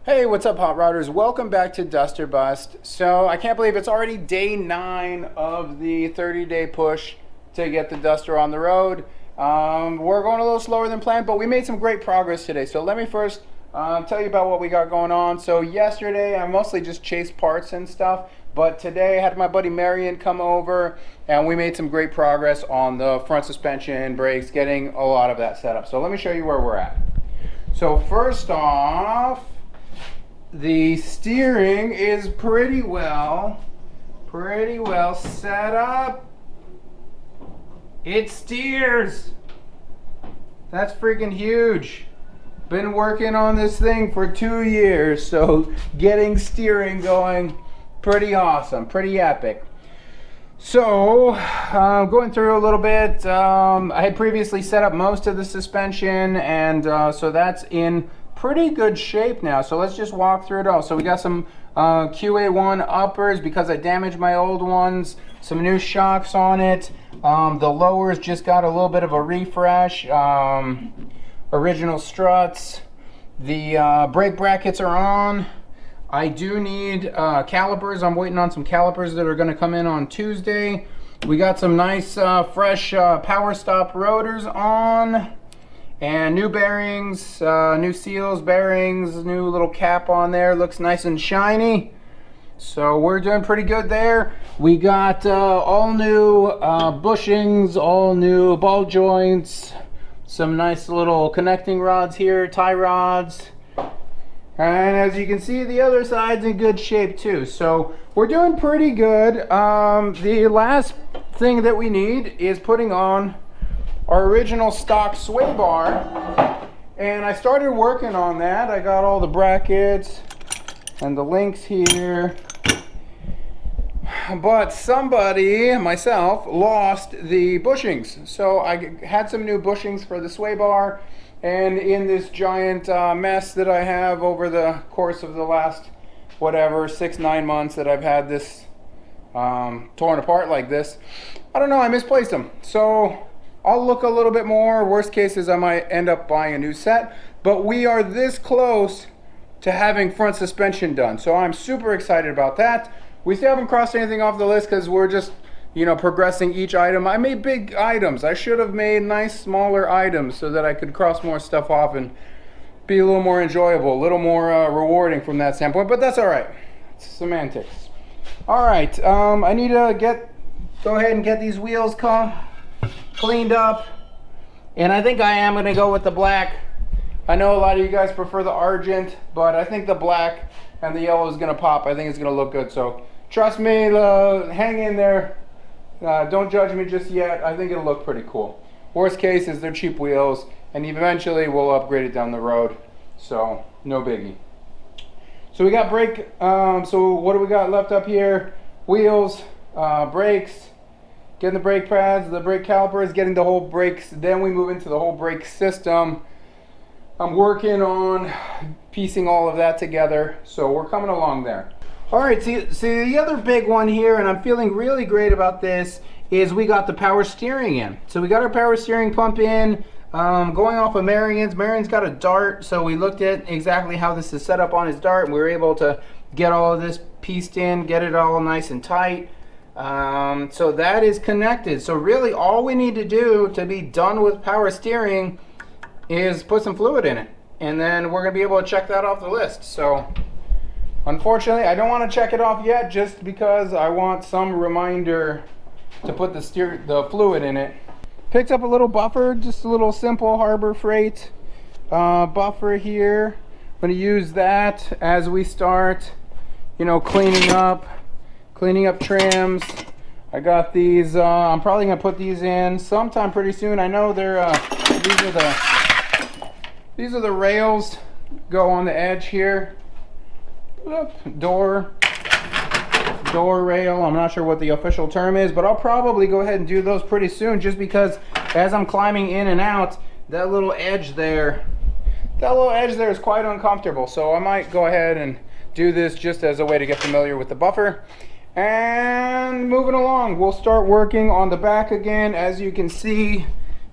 Hey, what's up, Hot Rodders? Welcome back to Duster Bust. So I can't believe it's already day 9 of the 30-day push to get the Duster on the road. We're going a little slower than planned, but we made some great progress today. So let me first tell you about what we got going on. So yesterday I mostly just chased parts and stuff, but today I had my buddy Marion come over and we made some great progress on the front suspension, brakes, getting a lot of that set up. So let me show you where we're at. So first off, the steering is pretty well set up. It steers. That's freaking huge. Been working on this thing for 2 years, so getting steering going, pretty awesome, pretty epic. So, going through a little bit, I had previously set up most of the suspension, and so that's in pretty good shape now. So let's just walk through it all. So we got some QA1 uppers because I damaged my old ones, some new shocks on it. The lowers just got a little bit of a refresh. Original struts. The brake brackets are on. I do need calipers. I'm waiting on some calipers that are going to come in on Tuesday. We got some nice fresh power stop rotors on. And new bearings, new seals, bearings, new little cap on there. Looks nice and shiny. So we're doing pretty good there. We got all new bushings, all new ball joints, some nice little connecting rods here, tie rods. And as you can see, the other side's in good shape too. So we're doing pretty good. The last thing that we need is putting on our original stock sway bar, and I started working on that. I got all the brackets and the links here, but somebody, myself, lost the bushings. So I had some new bushings for the sway bar, and in this giant mess that I have over the course of the last, whatever, 6-9 months that I've had this torn apart like this, I don't know, I misplaced them. So I'll look a little bit more. Worst case is I might end up buying a new set, but we are this close to having front suspension done. So I'm super excited about that. We still haven't crossed anything off the list because we're just, progressing each item. I made big items. I should have made nice smaller items so that I could cross more stuff off and be a little more enjoyable, a little more rewarding from that standpoint, but that's all right. It's semantics. All right, I need to go ahead and get these wheels cleaned up, and I think I am going to go with the black. I know a lot of you guys prefer the argent, but I think the black and the yellow is going to pop. I think it's going to look good, so trust me, hang in there. Don't judge me just yet. I think it'll look pretty cool. Worst case is they're cheap wheels, and eventually we'll upgrade it down the road, so no biggie. So we got brake, so what do we got left up here? Wheels, brakes, getting the brake pads, the brake calipers, getting the whole brakes, then we move into the whole brake system. I'm working on piecing all of that together, so we're coming along there. All right, see the other big one here, and I'm feeling really great about this, is we got the power steering in. So we got our power steering pump in, going off of Marion's. Marion's got a Dart, so we looked at exactly how this is set up on his Dart, and we were able to get all of this pieced in, get it all nice and tight. So that is connected. So really all we need to do to be done with power steering is put some fluid in it, and then we're gonna be able to check that off the list. So unfortunately I don't want to check it off yet just because I want some reminder to put the fluid in it. Picked up a little buffer, just a little simple Harbor Freight buffer here. I'm gonna use that as we start cleaning up trims. I got these, I'm probably gonna put these in sometime pretty soon. I know they're, these are the rails, go on the edge here. Door rail, I'm not sure what the official term is, but I'll probably go ahead and do those pretty soon just because as I'm climbing in and out, that little edge there is quite uncomfortable. So I might go ahead and do this just as a way to get familiar with the buffer. And moving along, we'll start working on the back again. As you can see,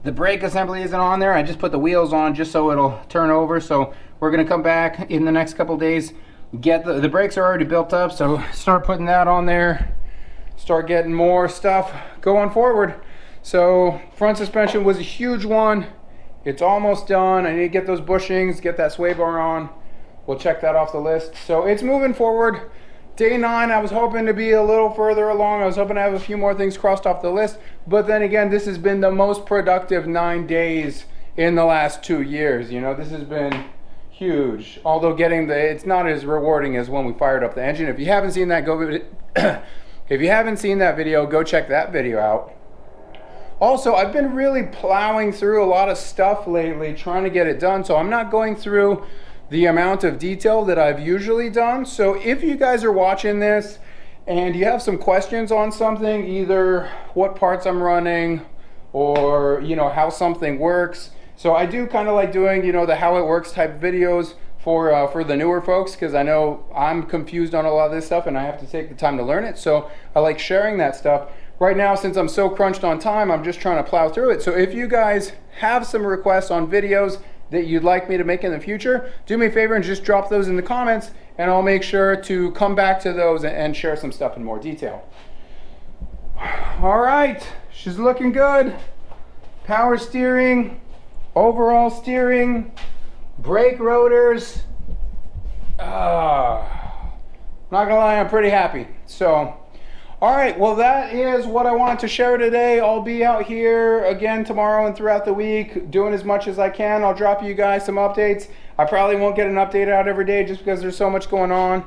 the brake assembly isn't on there. I just put the wheels on just so it'll turn over. So we're gonna come back in the next couple days, get the brakes are already built up, so start putting that on there, start getting more stuff going forward. So front suspension was a huge one. It's almost done. I need to get those bushings, get that sway bar on. We'll check that off the list. So it's moving forward. Day 9, I was hoping to be a little further along. I was hoping to have a few more things crossed off the list. But then again, this has been the most productive 9 days in the last 2 years. You know, this has been huge. Although it's not as rewarding as when we fired up the engine. If you haven't seen that, if you haven't seen that video, go check that video out. Also, I've been really plowing through a lot of stuff lately, trying to get it done. So I'm not going through the amount of detail that I've usually done. So if you guys are watching this and you have some questions on something, either what parts I'm running or, you know, how something works. So I do kind of like doing, you know, the how it works type videos for the newer folks, because I know I'm confused on a lot of this stuff and I have to take the time to learn it. So I like sharing that stuff. Right now, since I'm so crunched on time, I'm just trying to plow through it. So if you guys have some requests on videos that you'd like me to make in the future, do me a favor and just drop those in the comments, and I'll make sure to come back to those and share some stuff in more detail. All right, she's looking good. Power steering, overall steering, brake rotors. Not gonna lie, I'm pretty happy. So, all right, well, that is what I wanted to share today. I'll be out here again tomorrow and throughout the week doing as much as I can. I'll drop you guys some updates. I probably won't get an update out every day just because there's so much going on.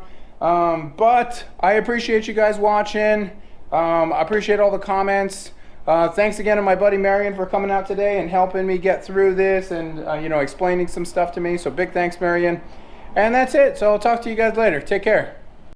But I appreciate you guys watching. I appreciate all the comments. Thanks again to my buddy Marion for coming out today and helping me get through this and you know, explaining some stuff to me. So big thanks, Marion. And that's it. So I'll talk to you guys later. Take care.